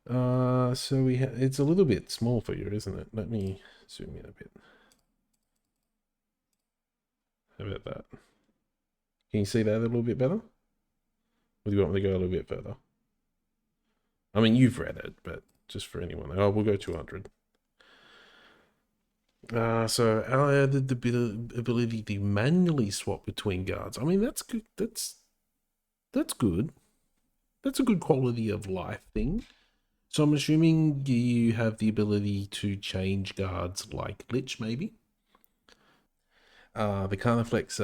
So it's a little bit small for you, isn't it? Let me zoom in a bit. How about that? Can you see that a little bit better? Or do you want me to go a little bit further? I mean, you've read it, but just for anyone. Oh, we'll go 200. So I added the ability to manually swap between guards. I mean, that's good. That's good. That's a good quality of life thing. So I'm assuming you have the ability to change guards like Lich, maybe. The Carniflex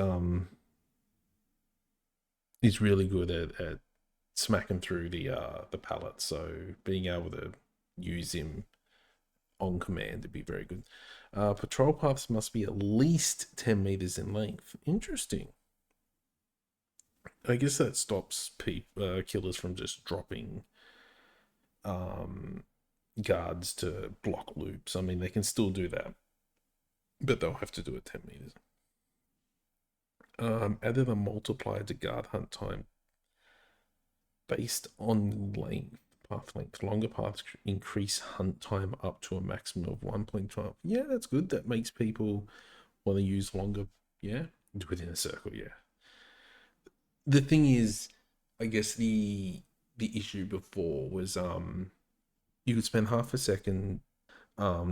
is really good at smacking through the pallet. So being able to use him on command would be very good. Patrol paths must be at least 10 meters in length. Interesting. I guess that stops killers from just dropping um, guards to block loops. I mean, they can still do that, but they'll have to do it 10 meters. Added a multiplier to guard hunt time based on length, path length. Longer paths increase hunt time up to a maximum of 1.12. Yeah, that's good. That makes people want to use longer. Yeah, within a circle. Yeah. The thing is, I guess the issue before was you could spend half a second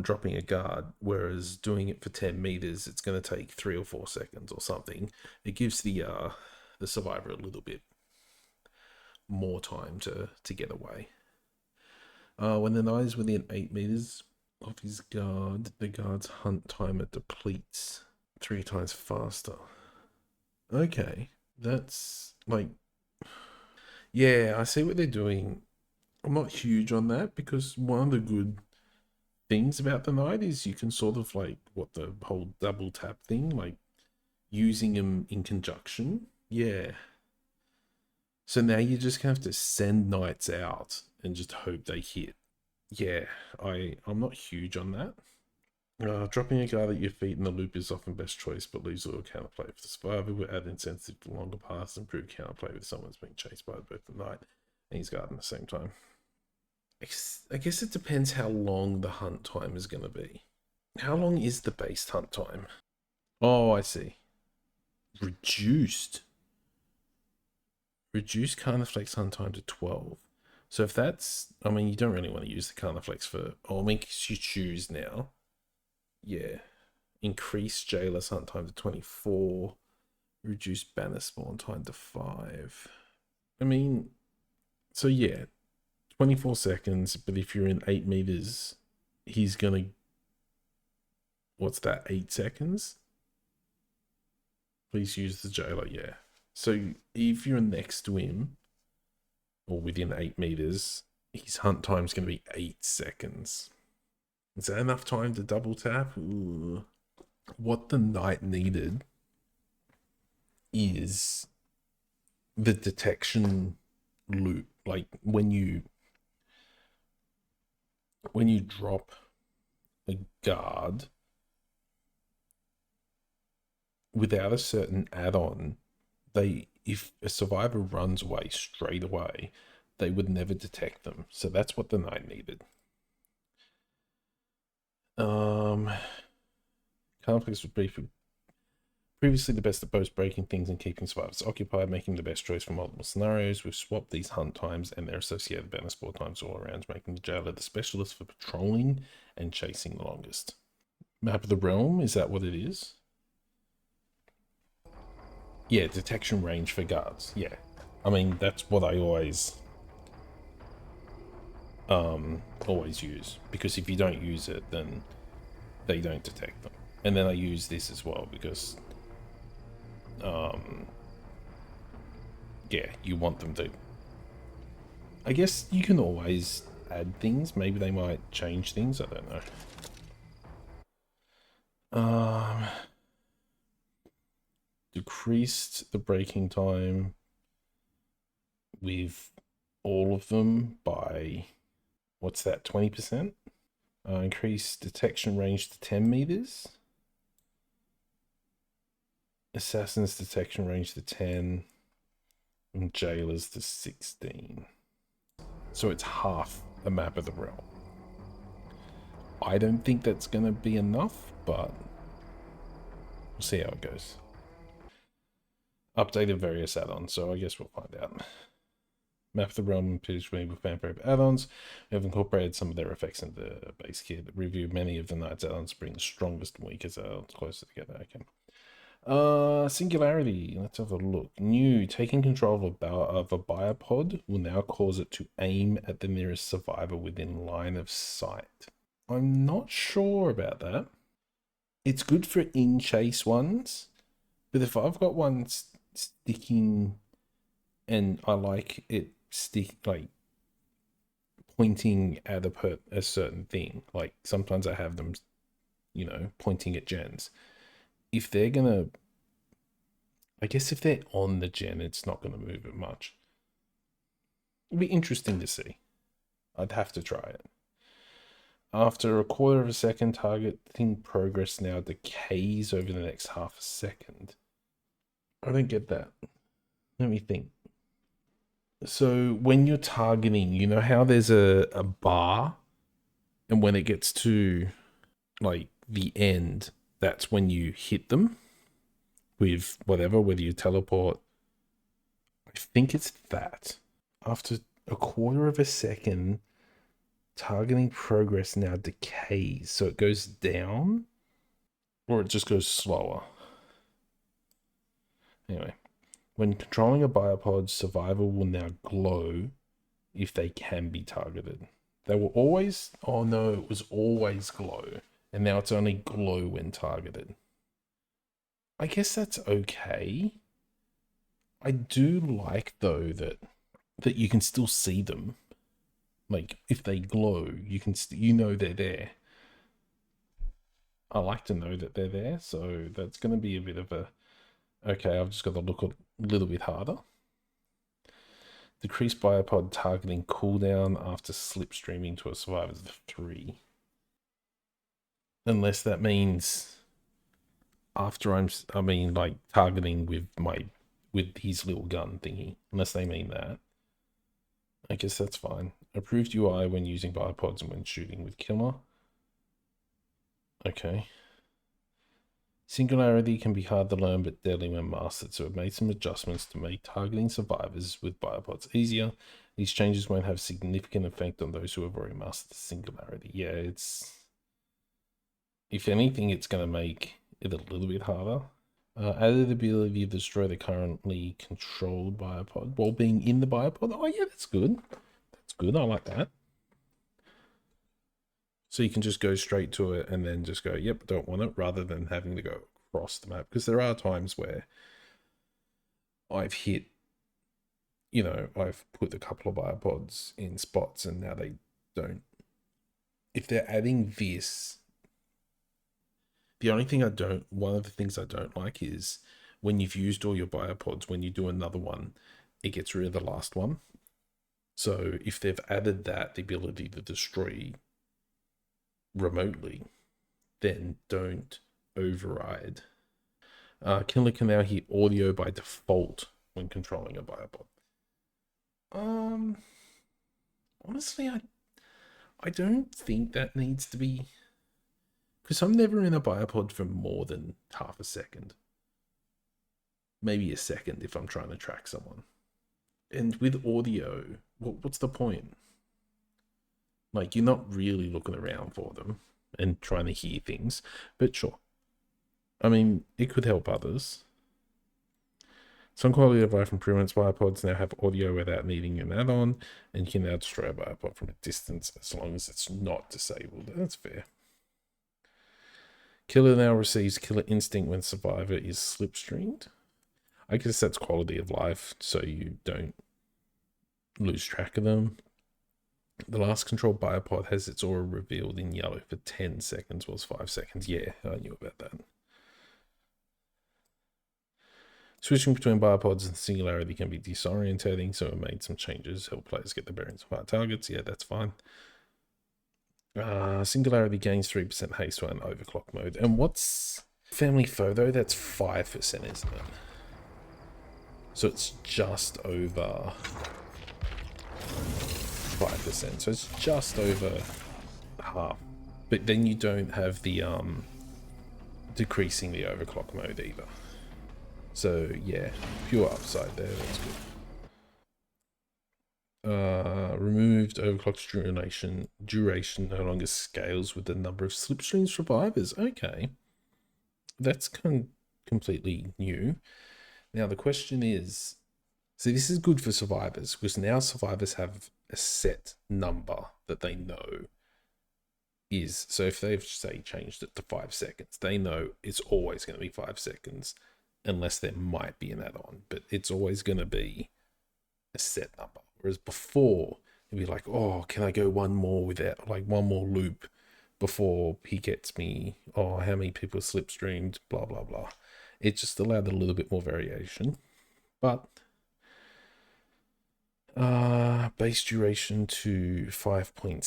dropping a guard, whereas doing it for 10 meters, it's going to take 3 or 4 seconds or something. It gives the survivor a little bit more time to get away. When the knight is within 8 meters of his guard, the guard's hunt timer depletes 3 times faster. Okay, that's like, yeah, I see what they're doing. I'm not huge on that because one of the good things about the knight is you can sort of like what the whole double tap thing, like using them in conjunction. Yeah. So now you just have to send knights out and just hope they hit. Yeah, I'm not huge on that. Dropping a guard at your feet in the loop is often best choice, but leaves little counterplay for the survivor. Would add incentive to longer paths and improve counterplay with someone's being chased by both the knight and his guard at the same time. I guess it depends how long the hunt time is going to be. How long is the base hunt time? Oh, I see. Reduced. Reduce Carniflex hunt time to 12. So if that's, I mean, you don't really want to use the Carniflex for, oh, I mean, you choose now. Yeah. Increase Jailer's hunt time to 24. Reduce Banner spawn time to 5. I mean, so yeah, 24 seconds, but if you're in 8 meters, he's gonna, what's that, 8 seconds? Please use the Jailer, yeah. So if you're next to him, or within 8 meters, his hunt time is going to be 8 seconds. Is that enough time to double tap? Ooh. What the knight needed is the detection loop. Like when you drop a guard without a certain add-on, they if a survivor runs away straight away, they would never detect them. So that's what the knight needed. Conflicts would be previously the best at both breaking things and keeping survivors occupied, making the best choice for multiple scenarios. We've swapped these hunt times and their associated banner sport times all around, making the jailer the specialist for patrolling and chasing the longest. Map of the realm, is that what it is? Yeah, detection range for guards. Yeah. I mean, that's what I always use, because if you don't use it, then they don't detect them. And then I use this as well because yeah, you want them to. I guess you can always add things. Maybe they might change things. I don't know. Decreased the breaking time with all of them by, what's that, 20%? Increased detection range to 10 meters. Assassin's detection range to 10. And jailers to 16. So it's half a map of the realm. I don't think that's going to be enough, but we'll see how it goes. Updated various add-ons, so I guess we'll find out. Map of the Realm appears with fan favorite add-ons. We have incorporated some of their effects into the base kit. Review many of the Knights add-ons, bring the strongest and weakest add-ons closer together. Okay. Singularity. Let's have a look. New. Taking control of a biopod will now cause it to aim at the nearest survivor within line of sight. I'm not sure about that. It's good for in-chase ones, but if I've got one sticking and I like it pointing at a certain thing, like sometimes I have them, pointing at gens. If they're gonna, I guess if they're on the gen, it's not gonna move it much. It'll be interesting to see. I'd have to try it. After a quarter of a second, targeting progress now decays over the next half a second. I don't get that. Let me think. So when you're targeting, you know how there's a bar, and when it gets to like the end, that's when you hit them with whatever, whether you teleport. I think it's that. After a quarter of a second, targeting progress now decays, so it goes down, or it just goes slower. Anyway. When controlling a biopod, survivor will now glow if they can be targeted. They will always... Oh no, it was always glow. And now it's only glow when targeted. I guess that's okay. I do like, though, that you can still see them. Like, if they glow, you can they're there. I like to know that they're there, so that's going to be a bit of a... Okay, I've just got to look a little bit harder. Decrease biopod targeting cooldown after slipstreaming to a survivor's 3. Unless that means after like targeting with his little gun thingy. Unless they mean that. I guess that's fine. Approved UI when using biopods and when shooting with killer. Okay. Singularity can be hard to learn but deadly when mastered, so I've made some adjustments to make targeting survivors with biopods easier. These changes won't have significant effect on those who have already mastered Singularity. Yeah, if anything, it's going to make it a little bit harder. Added the ability to destroy the currently controlled biopod while being in the biopod. Oh yeah, that's good. That's good, I like that. So you can just go straight to it and then just go, yep, don't want it, rather than having to go across the map. Because there are times where I've hit, I've put a couple of biopods in spots and now they don't. If they're adding this, one of the things I don't like is when you've used all your biopods, when you do another one, it gets rid of the last one. So if they've added that, the ability to destroy remotely, then don't override. Killer can now hear audio by default when controlling a biopod. Honestly, I don't think that needs to be, because I'm never in a biopod for more than half a second. Maybe a second if I'm trying to track someone. And with audio, what's the point? Like, you're not really looking around for them and trying to hear things, but sure. I mean, it could help others. Some quality of life improvements. Biopods now have audio without needing an add-on, and you can now destroy a biopod from a distance as long as it's not disabled. That's fair. Killer now receives Killer Instinct when Survivor is slipstreamed. I guess that's quality of life, so you don't lose track of them. The last controlled biopod has its aura revealed in yellow for 10 seconds, was 5 seconds. Yeah, I knew about that. Switching between biopods and Singularity can be disorientating, so we made some changes to help players get the bearings of hard targets. Yeah, that's fine. Singularity gains 3% haste when overclock mode. And what's Family Photo? That's 5%, isn't it? So it's just over 5%, so it's just over half. But then you don't have the decreasing the overclock mode either. So yeah, pure upside there, that's good. Removed overclock's duration no longer scales with the number of slipstream survivors. Okay. That's completely new. Now the question is, so this is good for survivors because now survivors have a set number that they know is, so if they've say changed it to 5 seconds, they know it's always going to be 5 seconds unless there might be an add-on, but it's always going to be a set number. Whereas before it'd be like, oh, can I go one more without, like one more loop before he gets me, oh, how many people slipstreamed, blah blah blah. It just allowed a little bit more variation. But base duration to 5.7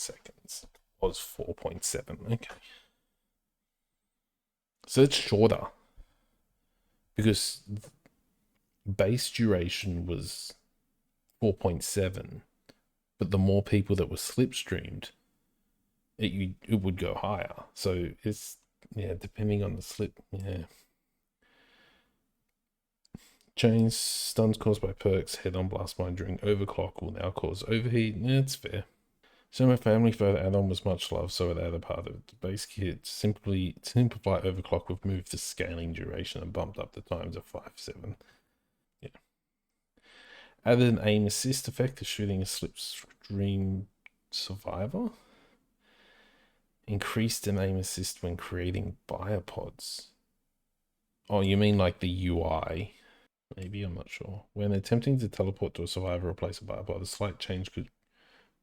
seconds was 4.7. Okay, so it's shorter because base duration was 4.7, but the more people that were slipstreamed, it would go higher. So it's, yeah, depending on the slip. Yeah. Chains stuns caused by perks head-on blast mine during overclock will now cause overheat. Yeah, it's fair. So my family further add-on was much loved, so the other part of the base kit simply simplify overclock, we've moved the scaling duration and bumped up the time to 5.7. Yeah. Added an aim assist effect to shooting a slipstream survivor. Increased an aim assist when creating biopods. Oh, you mean like the UI? Maybe, I'm not sure. When attempting to teleport to a survivor or place a biopod, a slight change could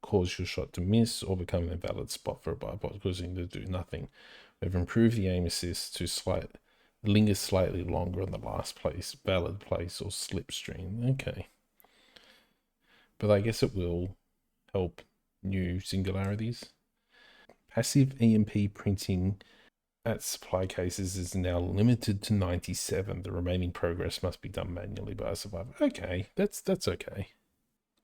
cause your shot to miss or become an invalid spot for a biopod, causing it to do nothing. We've improved the aim assist to linger slightly longer in the last place, valid place, or slipstream. Okay. But I guess it will help new singularities. Passive EMP printing at supply cases is now limited to 97. The remaining progress must be done manually by a survivor. Okay, that's okay.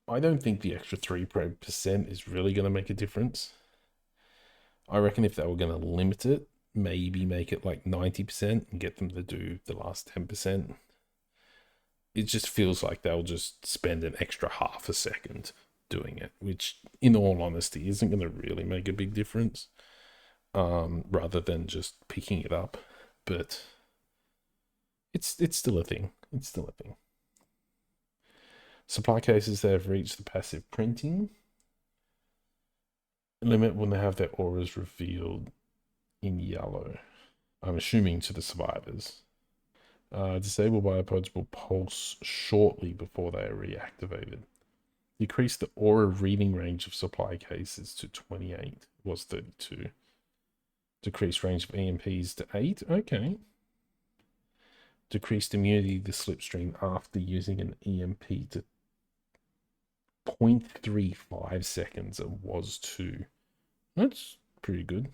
I don't think the extra 3% is really going to make a difference. I reckon if they were going to limit it, maybe make it like 90% and get them to do the last 10%. It just feels like they'll just spend an extra half a second doing it, which in all honesty isn't going to really make a big difference. Rather than just picking it up, but it's still a thing. It's still a thing. Supply cases that have reached the passive printing limit will now have their auras revealed in yellow. I'm assuming to the survivors. Disabled biopods will pulse shortly before they are reactivated. Decrease the aura reading range of supply cases to 28. It was 32. Decreased range of EMPs to 8. Okay. Decreased immunity to slipstream after using an EMP to 0.35 seconds. It was 2. That's pretty good.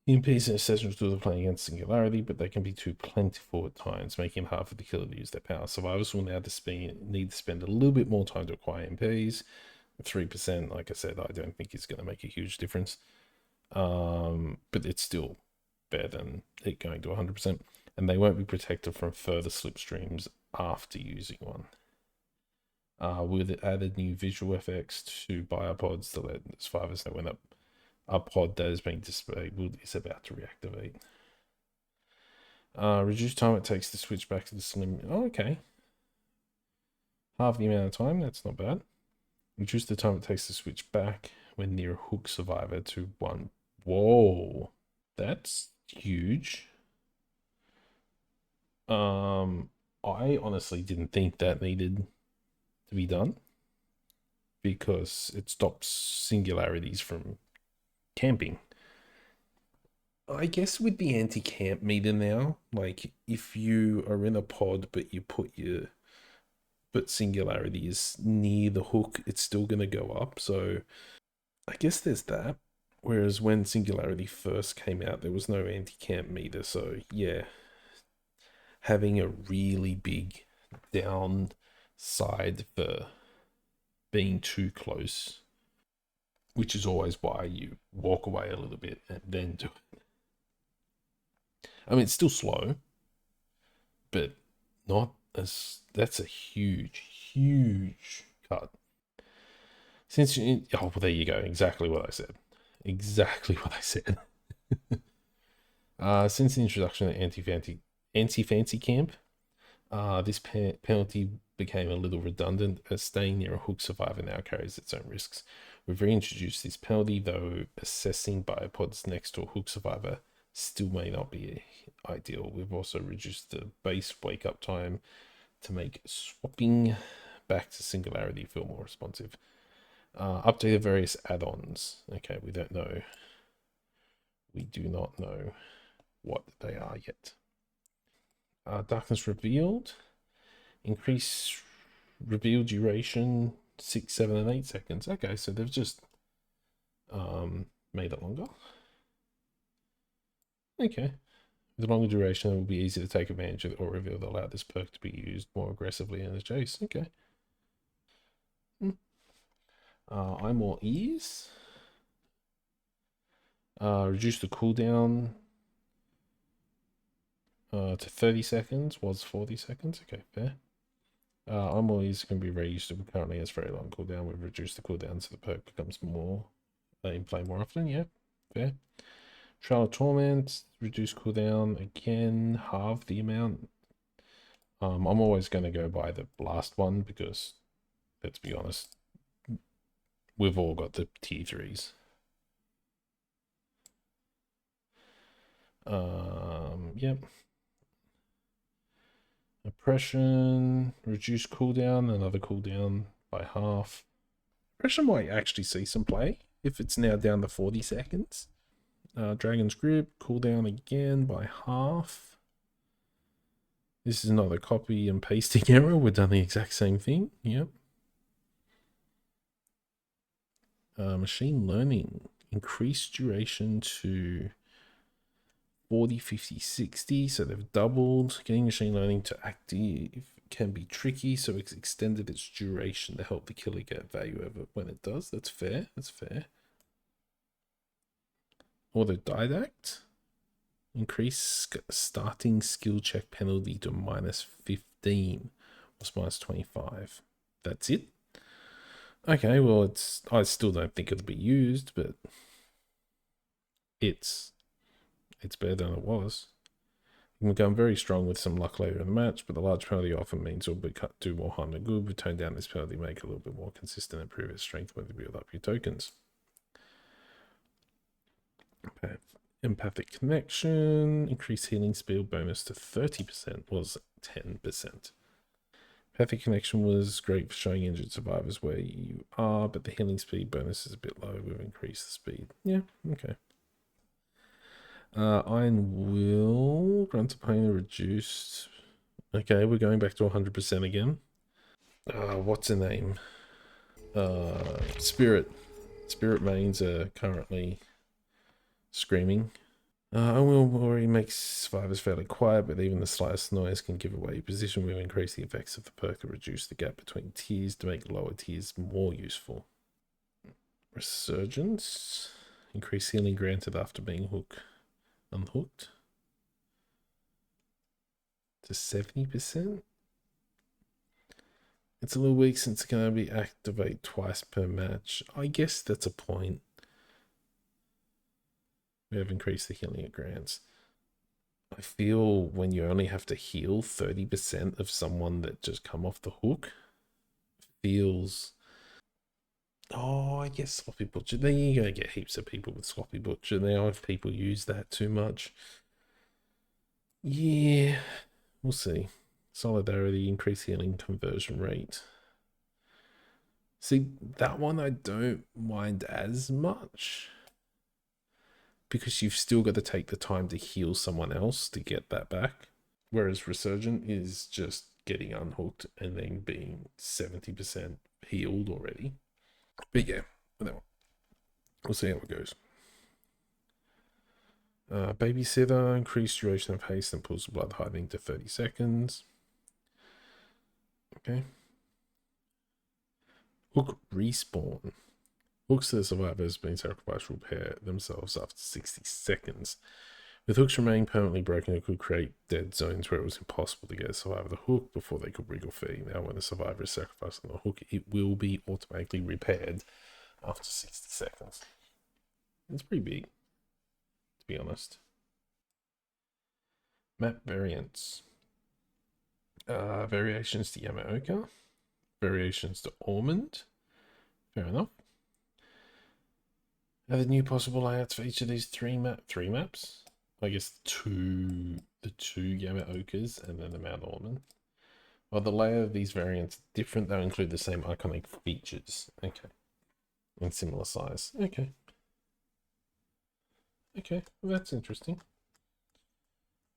EMPs are essential to the playing against Singularity, but they can be too plentiful at times, making it hard for the killer to use their power. Survivors will now need to spend a little bit more time to acquire EMPs. 3%, like I said, I don't think is going to make a huge difference. But it's still better than it going to 100%. And they won't be protected from further slipstreams after using one. With added new visual effects to biopods to let survivors know when a pod that has been disabled is about to reactivate. Reduce time it takes to switch back to the slim. Oh, okay. Half the amount of time, that's not bad. Reduce the time it takes to switch back when near a hook survivor to 1. Whoa, that's huge. I honestly didn't think that needed to be done because it stops singularities from camping. I guess with the anti-camp meter now, like if you are in a pod but you put singularity is near the hook, it's still gonna go up. So I guess there's that. Whereas when Singularity first came out, there was no anti-camp meter. So yeah, having a really big downside for being too close, which is always why you walk away a little bit and then do it. I mean, it's still slow, but not as, that's a huge, huge cut. Since oh, well, there you go. Exactly what I said. Exactly what I said. Since the introduction of anti-fancy camp, this penalty became a little redundant, as staying near a hook survivor now carries its own risks. We've reintroduced this penalty, though assessing biopods next to a hook survivor still may not be ideal. We've also reduced the base wake-up time to make swapping back to singularity feel more responsive. Updated various add-ons. Okay, we don't know. We do not know what they are yet. Darkness revealed. Increase reveal duration 6, 7, and 8 seconds. Okay, so they've just made it longer. Okay. With a longer duration, it will be easy to take advantage of or reveal that allow this perk to be used more aggressively in the chase. Okay. Eye more ease. Reduce the cooldown to 30 seconds, was 40 seconds. Okay, fair. Eye more ease can be reused. It currently has very long cooldown. We've reduced the cooldown so the perk becomes more in play more often. Yeah, fair. Trial of Torment, reduce cooldown again, halve the amount. I'm always going to go by the last one because, let's be honest, we've all got the tier 3s. Yep. Oppression, reduce cooldown, another cooldown by half. Oppression might actually see some play if it's now down to 40 seconds. Dragon's Grip, cooldown again by half. This is not a copy and pasting error. We've done the exact same thing. Yep. Machine learning, increased duration to 40, 50, 60. So they've doubled. Getting machine learning to active can be tricky, so it's extended its duration to help the killer get value of it when it does. That's fair. That's fair. Autodidact. Increase starting skill check penalty to -15. Was -25. That's it. Okay, well, it's, I still don't think it'll be used, but it's better than it was. You can become very strong with some luck later in the match, but the large penalty often means it'll do more harm than good. We tone down this penalty, make it a little bit more consistent, and improve its strength when you build up your tokens. Okay. Empathic connection, increase healing speed bonus to 30%, was 10%. Empathic connection was great for showing injured survivors where you are, but the healing speed bonus is a bit low. We've increased the speed. Yeah, okay. Iron Will, grant opponent reduced. Okay, we're going back to 100% again. What's her name? Spirit. Spirit mains are currently screaming. Iron Will already makes survivors fairly quiet, but even the slightest noise can give away your position. We've increased the effects of the perk to reduce the gap between tiers to make lower tiers more useful. Resurgence. Increase healing granted after being unhooked to 70%. It's a little weak since it can only activate twice per match. I guess that's a point. We have increased the healing it grants. I feel when you only have to heal 30% of someone that just come off the hook feels... Oh, I guess Sloppy Butcher. Then you're going to get heaps of people with Sloppy Butcher now if people use that too much. Yeah, we'll see. Solidarity, increase healing conversion rate. See, that one I don't mind as much, because you've still got to take the time to heal someone else to get that back. Whereas Resurgent is just getting unhooked and then being 70% healed already. But yeah, we'll see how it goes. Babysitter, increased duration of haste and pulls the blood hardening to 30 seconds. Okay. Hook respawn. Hooks to the survivors being sacrificed will repair themselves after 60 seconds. With hooks remaining permanently broken, it could create dead zones where it was impossible to get a survivor the hook before they could wriggle free. Now, when a survivor is sacrificed on the hook, it will be automatically repaired after 60 seconds. It's pretty big, to be honest. Map variants. Variations to Yamaoka. Variations to Ormond. Fair enough. Are the new possible layouts for each of these three maps? I guess the two Yamaokas and then the Mount Ormond. While the layout of these variants different, they'll include the same iconic features. Okay. In similar size. Okay. Okay, well, that's interesting.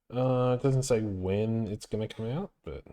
It doesn't say when it's going to come out, but